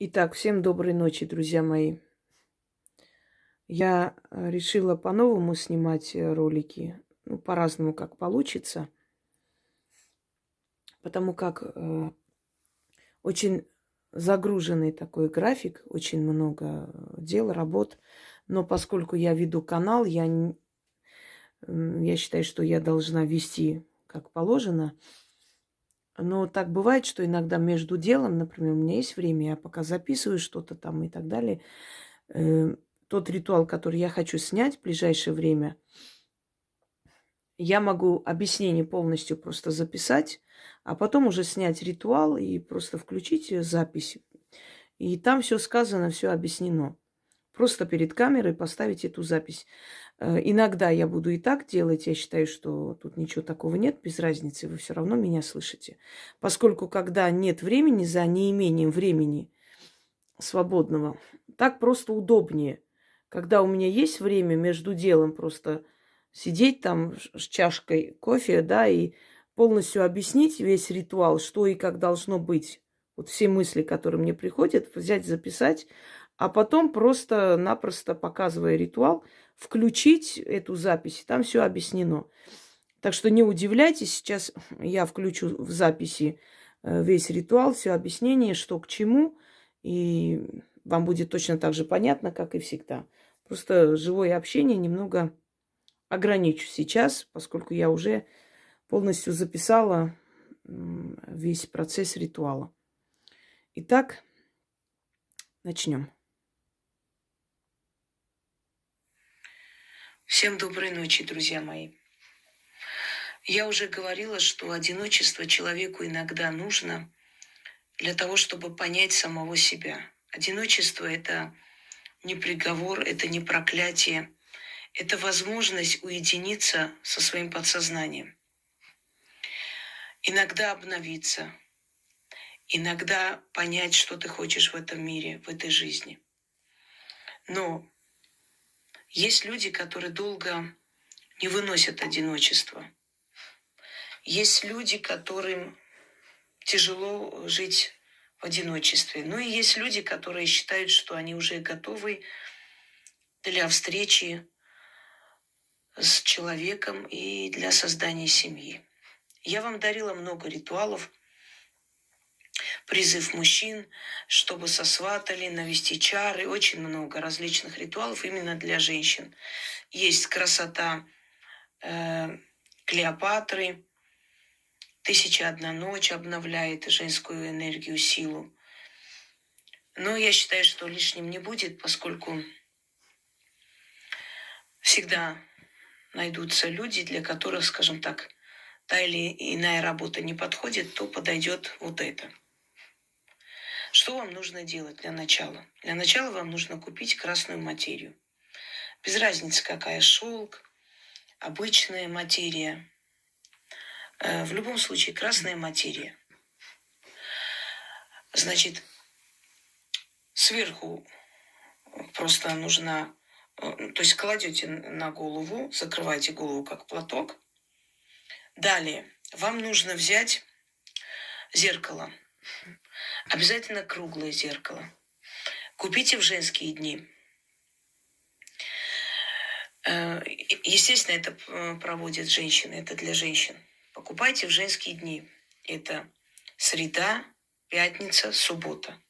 Итак, всем доброй ночи, друзья мои. Я решила по-новому снимать ролики, ну, по-разному, как получится, потому как очень загруженный такой график, очень много дел, работ. Но поскольку я веду канал, я считаю, что я должна вести как положено. Но так бывает, что иногда между делом, например, у меня есть время, я пока записываю что-то там и так далее, э, тот ритуал, который я хочу снять в ближайшее время, я могу объяснение полностью просто записать, а потом уже снять ритуал и просто включить запись. И там все сказано, все объяснено. Просто перед камерой поставить эту запись. Иногда я буду и так делать. Я считаю, что тут ничего такого нет, без разницы, вы все равно меня слышите. Поскольку когда нет времени, за неимением времени свободного, так просто удобнее. Когда у меня есть время между делом просто сидеть там с чашкой кофе, да, и полностью объяснить весь ритуал, что и как должно быть. Вот все мысли, которые мне приходят, взять, записать, а потом просто-напросто, показывая ритуал, включить эту запись, и там все объяснено. Так что не удивляйтесь, сейчас я включу в записи весь ритуал, все объяснение, что к чему, и вам будет точно так же понятно, как и всегда. Просто живое общение немного ограничу сейчас, поскольку я уже полностью записала весь процесс ритуала. Итак, начнем. Всем доброй ночи, друзья мои. Я уже говорила, что одиночество человеку иногда нужно для того, чтобы понять самого себя. Одиночество – это не приговор, это не проклятие, это возможность уединиться со своим подсознанием. Иногда обновиться, иногда понять, что ты хочешь в этом мире, в этой жизни. Но есть люди, которые долго не выносят одиночество. Есть люди, которым тяжело жить в одиночестве. Ну и есть люди, которые считают, что они уже готовы для встречи с человеком и для создания семьи. Я вам дарила много ритуалов, призыв мужчин, чтобы сосватали, навести чары, очень много различных ритуалов именно для женщин. Есть красота Клеопатры, 1001 ночь обновляет женскую энергию, силу. Но я считаю, что лишним не будет, поскольку всегда найдутся люди, для которых, скажем так, та или иная работа не подходит, то подойдет вот это. Что вам нужно делать для начала? Для начала вам нужно купить красную материю. Без разницы, какая, шелк, обычная материя. В любом случае, красная материя. Значит, сверху просто нужно, то есть кладете на голову, закрываете голову как платок. Далее, вам нужно взять зеркало. Обязательно круглое зеркало. Купите в женские дни. Естественно, это проводят женщины, это для женщин. Покупайте в женские дни. Это среда, пятница, суббота.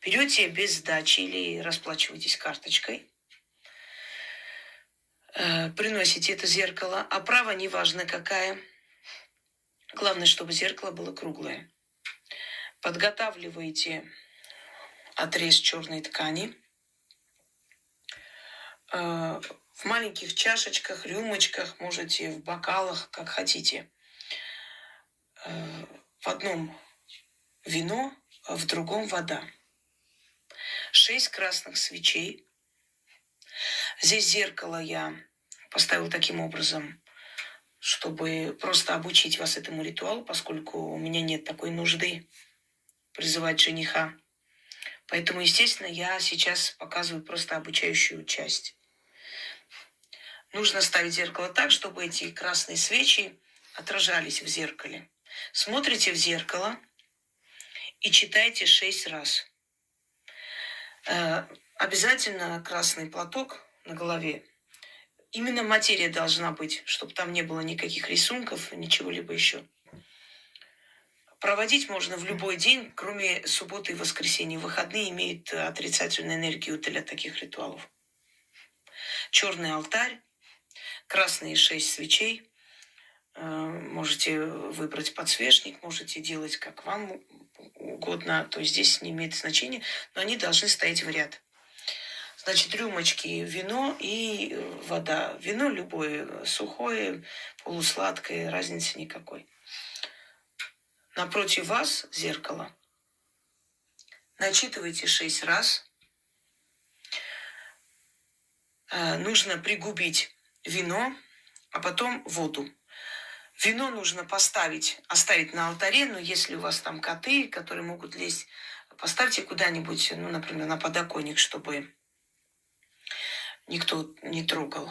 Берете без сдачи или расплачиваетесь карточкой. Приносите это зеркало. Оправа неважно какая. Главное, чтобы зеркало было круглое. Подготавливаете отрез черной ткани. В маленьких чашечках, рюмочках, можете в бокалах, как хотите. В одном вино, а в другом вода. 6 красных свечей. Здесь зеркало я поставила таким образом, чтобы просто обучить вас этому ритуалу, поскольку у меня нет такой нужды призывать жениха. Поэтому, естественно, я сейчас показываю просто обучающую часть. Нужно ставить зеркало так, чтобы эти красные свечи отражались в зеркале. Смотрите в зеркало и читайте 6 раз. Обязательно красный платок на голове. Именно материя должна быть, чтобы там не было никаких рисунков, ничего-либо еще. Проводить можно в любой день, кроме субботы и воскресенья. Выходные имеют отрицательную энергию для таких ритуалов. Черный алтарь, красные 6 свечей. Можете выбрать подсвечник, можете делать как вам угодно. То есть здесь не имеет значения, но они должны стоять в ряд. Значит, рюмочки вино и вода. Вино любое, сухое, полусладкое, разницы никакой. Напротив вас зеркало. Начитывайте 6 раз. Нужно пригубить вино, а потом воду. Вино нужно оставить на алтаре, но если у вас там коты, которые могут лезть, поставьте куда-нибудь, ну, например, на подоконник, чтобы никто не трогал.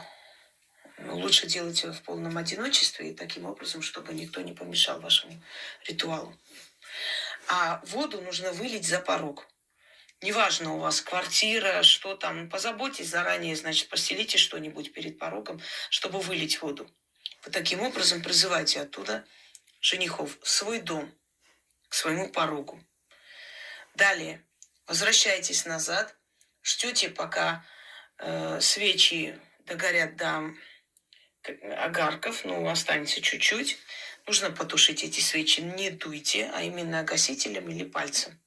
Лучше делать в полном одиночестве и таким образом, чтобы никто не помешал вашему ритуалу. А воду нужно вылить за порог. Неважно, у вас квартира, что там, позаботьтесь заранее, значит, постелите что-нибудь перед порогом, чтобы вылить воду. Вы таким образом призывайте оттуда женихов в свой дом, к своему порогу. Далее возвращайтесь назад, ждете, пока свечи догорят до огарков, ну, останется чуть-чуть. Нужно потушить эти свечи. Не дуйте, а именно гасителем или пальцем.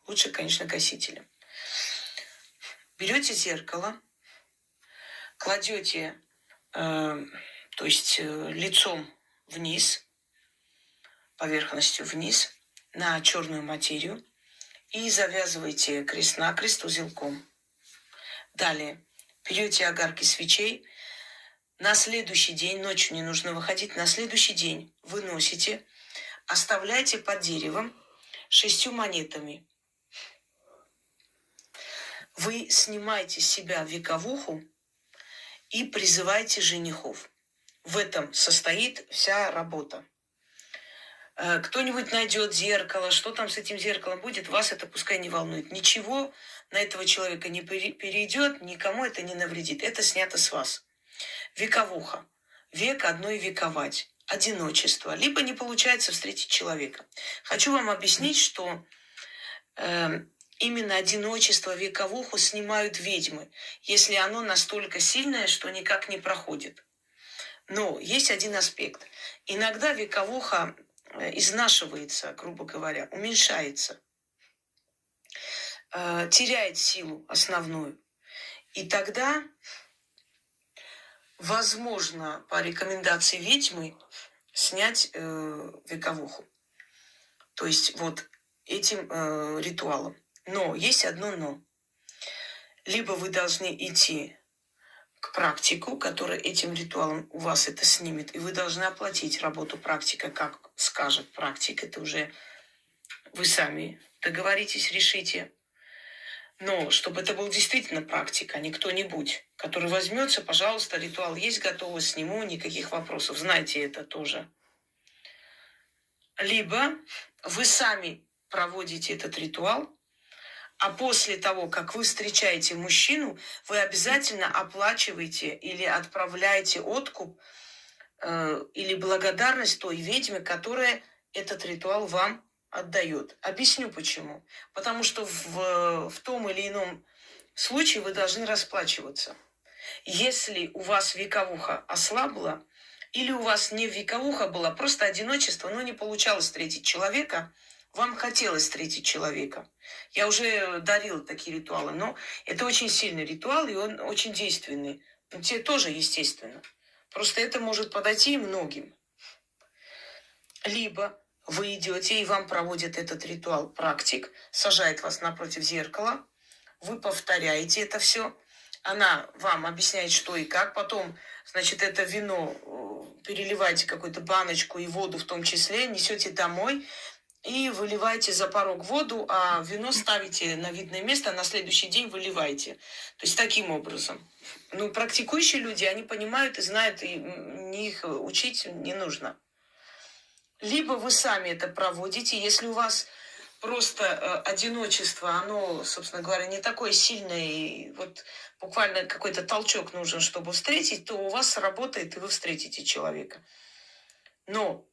Лучше, конечно, гасителем. Берете зеркало, кладете, то есть лицом вниз, поверхностью вниз, на черную материю и завязываете крест-накрест узелком. Далее берете огарки свечей. На следующий день, ночью не нужно выходить, на следующий день выносите, оставляйте под деревом 6 монетами. Вы снимаете с себя вековуху и призываете женихов. В этом состоит вся работа. Кто-нибудь найдет зеркало, что там с этим зеркалом будет, вас это пускай не волнует. Ничего на этого человека не перейдет, никому это не навредит. Это снято с вас. Вековуха. Век одной вековать. Одиночество. Либо не получается встретить человека. Хочу вам объяснить, что именно одиночество, вековуху снимают ведьмы, если оно настолько сильное, что никак не проходит. Но есть один аспект. Иногда вековуха изнашивается, грубо говоря, уменьшается, теряет силу основную. И тогда возможно по рекомендации ведьмы снять вековуху. То есть вот этим ритуалом. Но есть одно но. Либо вы должны идти к практику, который этим ритуалом у вас это снимет, и вы должны оплатить работу практика, как скажет практик. Это уже вы сами договоритесь, решите. Но чтобы это был действительно практик, а не кто-нибудь, который возьмется, пожалуйста, ритуал есть, готово, сниму, никаких вопросов. Знайте это тоже. Либо вы сами проводите этот ритуал, а после того, как вы встречаете мужчину, вы обязательно оплачиваете или отправляете откуп или благодарность той ведьме, которая этот ритуал вам отдает. Объясню почему. Потому что в том или ином случае вы должны расплачиваться. Если у вас вековуха ослабла, или у вас не вековуха была, просто одиночество, но не получалось встретить человека, вам хотелось встретить человека. Я уже дарила такие ритуалы, но это очень сильный ритуал, и он очень действенный. Но тебе тоже естественно. Просто это может подойти многим. Либо вы идете, и вам проводит этот ритуал практик, сажает вас напротив зеркала, вы повторяете это все, она вам объясняет, что и как, потом, значит, это вино переливаете какую-то баночку и воду в том числе, несете домой и выливаете за порог воду, а вино ставите на видное место, а на следующий день выливаете. То есть таким образом. Ну, практикующие люди, они понимают и знают, и их учить не нужно. Либо вы сами это проводите, если у вас просто одиночество, оно, собственно говоря, не такое сильное, и вот буквально какой-то толчок нужен, чтобы встретить, то у вас сработает, и вы встретите человека. Но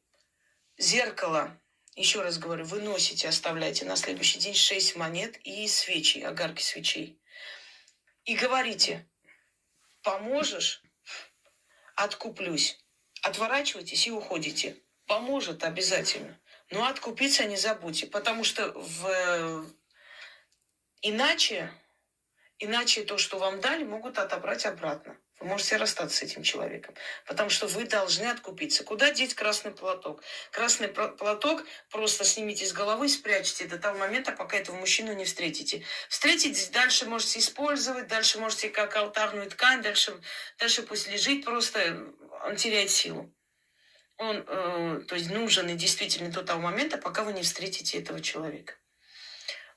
зеркало, еще раз говорю, вы носите, оставляете на следующий день 6 монет и свечи, огарки свечей. И говорите: поможешь, откуплюсь. Отворачивайтесь и уходите. Поможет обязательно. Но откупиться не забудьте, потому что иначе то, что вам дали, могут отобрать обратно. Вы можете расстаться с этим человеком, потому что вы должны откупиться. Куда деть красный платок? Красный платок просто снимите с головы и спрячьте до того момента, пока этого мужчину не встретите. Встретитесь, дальше можете использовать, дальше можете как алтарную ткань, дальше пусть лежит, просто он теряет силу. Он, то есть, нужен и действительно до того момента, пока вы не встретите этого человека.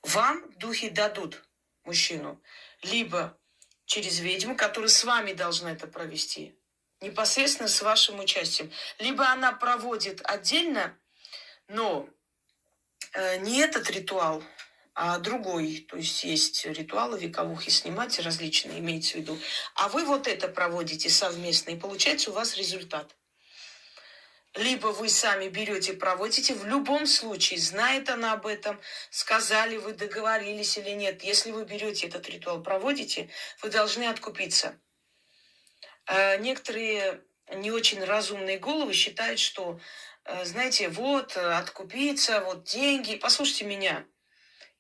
Вам духи дадут мужчину либо через ведьму, которая с вами должна это провести, непосредственно с вашим участием, либо она проводит отдельно, но не этот ритуал, а другой. То есть есть ритуалы вековухи снимать различные, имеется в виду. А вы вот это проводите совместно, и получается у вас результат. Либо вы сами берете, проводите. В любом случае, знает она об этом, сказали вы, договорились или нет. Если вы берете этот ритуал, проводите, вы должны откупиться. Некоторые не очень разумные головы считают, что, знаете, вот, откупиться, вот деньги. Послушайте меня.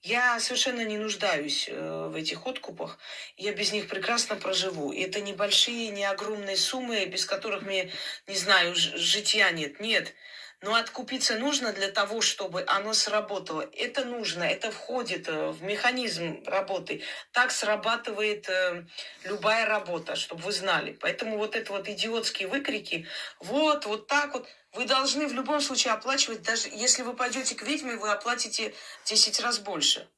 Я совершенно не нуждаюсь в этих откупах. Я без них прекрасно проживу. И это небольшие, не огромные суммы, без которых мне, не знаю, житья нет. Нет. Но откупиться нужно для того, чтобы оно сработало. Это нужно, это входит в механизм работы. Так срабатывает любая работа, чтобы вы знали. Поэтому вот это вот идиотские выкрики, вот так вот. Вы должны в любом случае оплачивать, даже если вы пойдете к ведьме, вы оплатите 10 раз больше.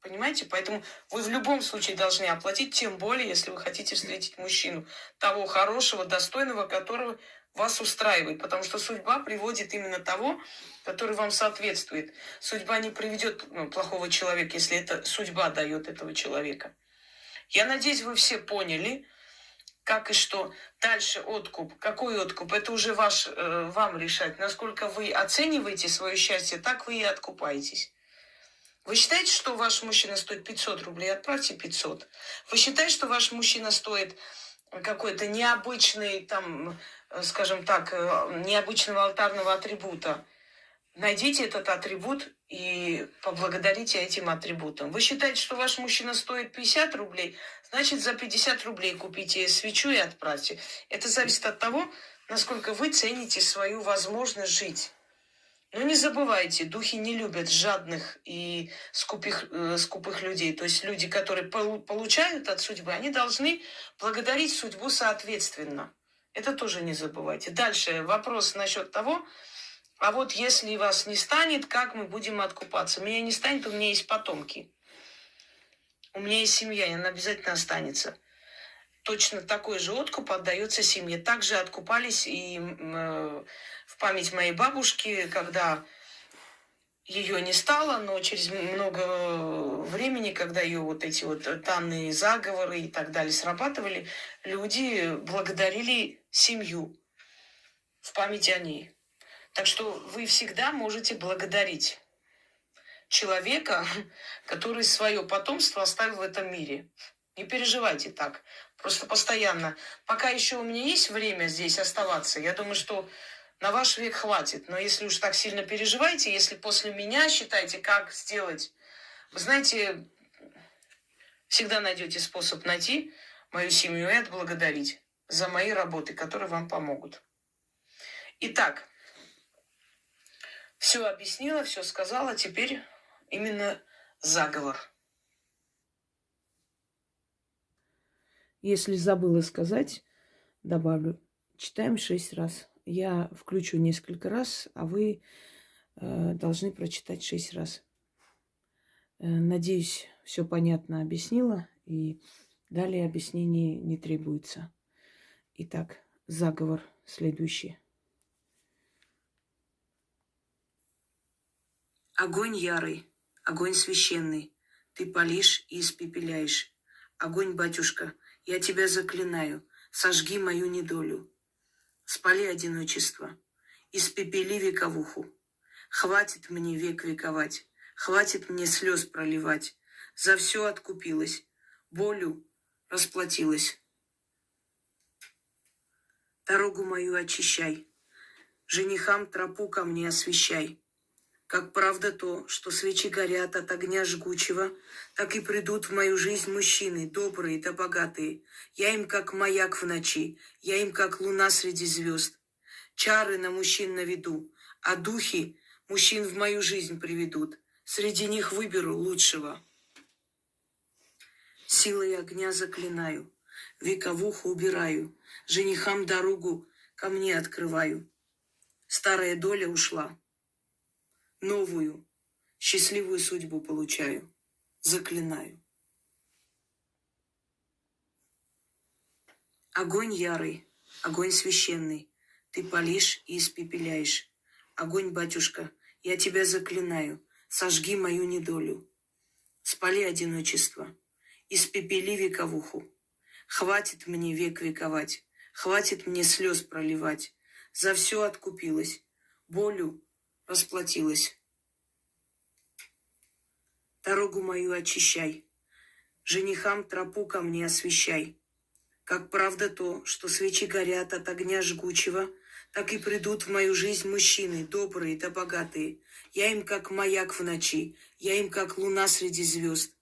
Понимаете? Поэтому вы в любом случае должны оплатить, тем более, если вы хотите встретить мужчину, того хорошего, достойного, которого вас устраивает. Потому что судьба приводит именно того, который вам соответствует. Судьба не приведет плохого человека, если это судьба дает этого человека. Я надеюсь, вы все поняли, как и что. Дальше откуп. Какой откуп? Это уже вам решать. Насколько вы оцениваете свое счастье, так вы и откупаетесь. Вы считаете, что ваш мужчина стоит 500 рублей? Отправьте 500. Вы считаете, что ваш мужчина стоит какой-то необычный, там, скажем так, необычного алтарного атрибута? Найдите этот атрибут и поблагодарите этим атрибутом. Вы считаете, что ваш мужчина стоит 50 рублей? Значит, за 50 рублей купите свечу и отправьте. Это зависит от того, насколько вы цените свою возможность жить. Но не забывайте, духи не любят жадных и скупых людей. То есть люди, которые получают от судьбы, они должны благодарить судьбу соответственно. Это тоже не забывайте. Дальше вопрос насчет того, а вот если вас не станет, как мы будем откупаться? Меня не станет, у меня есть потомки. У меня есть семья, и она обязательно останется. Точно такой же откуп отдается семье. Также откупались и в память моей бабушки, когда ее не стало, но через много времени, когда ее вот эти вот данные заговоры и так далее срабатывали, люди благодарили семью в память о ней. Так что вы всегда можете благодарить человека, который свое потомство оставил в этом мире. Не переживайте так. Просто постоянно. Пока еще у меня есть время здесь оставаться, я думаю, что на ваш век хватит. Но если уж так сильно переживаете, если после меня считаете, как сделать, вы знаете, всегда найдете способ найти мою семью и отблагодарить за мои работы, которые вам помогут. Итак, все объяснила, все сказала. Теперь именно заговор. Если забыла сказать, добавлю. Читаем 6 раз. Я включу несколько раз, а вы должны прочитать 6 раз. Надеюсь, все понятно объяснила, и далее объяснений не требуется. Итак, заговор следующий. Огонь ярый, огонь священный, ты палишь и испепеляешь. Огонь, батюшка, я тебя заклинаю, сожги мою недолю. Спали одиночество, испепели вековуху. Хватит мне век вековать, хватит мне слез проливать. За все откупилась, болью расплатилась. Дорогу мою очищай, женихам тропу ко мне освещай. Как правда то, что свечи горят от огня жгучего, так и придут в мою жизнь мужчины, добрые да богатые. Я им как маяк в ночи, я им как луна среди звезд. Чары на мужчин наведу, а духи мужчин в мою жизнь приведут. Среди них выберу лучшего. Силой огня заклинаю, вековуху убираю, женихам дорогу ко мне открываю. Старая доля ушла, новую, счастливую судьбу получаю. Заклинаю. Огонь ярый, огонь священный, ты палишь и испепеляешь. Огонь, батюшка, я тебя заклинаю, сожги мою недолю. Спали одиночество, испепели вековуху. Хватит мне век вековать, хватит мне слез проливать. За все откупилась, болью расплатилась. Дорогу мою очищай, женихам тропу ко мне освещай. Как правда то, что свечи горят от огня жгучего, так и придут в мою жизнь мужчины, добрые да богатые. Я им как маяк в ночи, я им как луна среди звезд.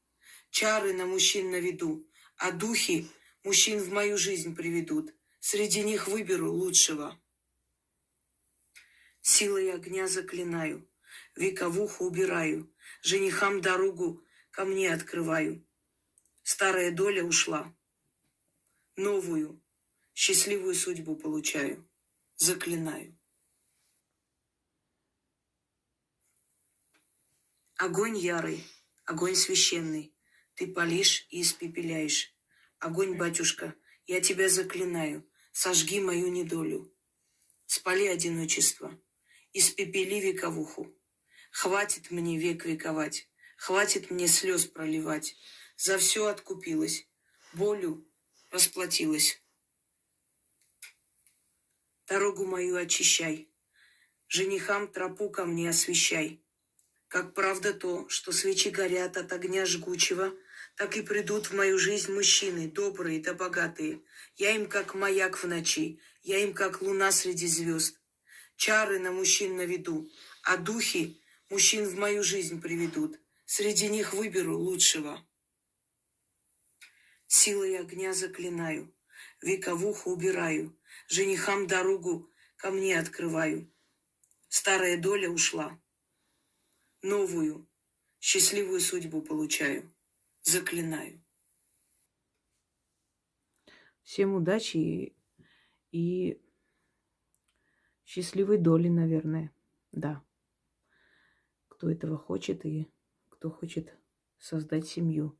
Чары на мужчин наведу, а духи мужчин в мою жизнь приведут. Среди них выберу лучшего. Силой огня заклинаю, вековуху убираю, женихам дорогу ко мне открываю. Старая доля ушла, новую, счастливую судьбу получаю. Заклинаю. Огонь ярый, огонь священный, ты палишь и испепеляешь. Огонь, батюшка, я тебя заклинаю, сожги мою недолю. Спали одиночество, испепели вековуху. Хватит мне век вековать, хватит мне слез проливать. За все откупилась, болью расплатилась. Дорогу мою очищай, женихам тропу ко мне освещай. Как правда то, что свечи горят от огня жгучего, так и придут в мою жизнь мужчины, добрые да богатые. Я им как маяк в ночи, я им как луна среди звезд. Чары на мужчин наведу, а духи мужчин в мою жизнь приведут. Среди них выберу лучшего. Силой огня заклинаю, вековуху убираю, женихам дорогу ко мне открываю. Старая доля ушла, новую, счастливую судьбу получаю. Заклинаю. Всем удачи и счастливой доли, наверное. Да. Кто этого хочет и кто хочет создать семью.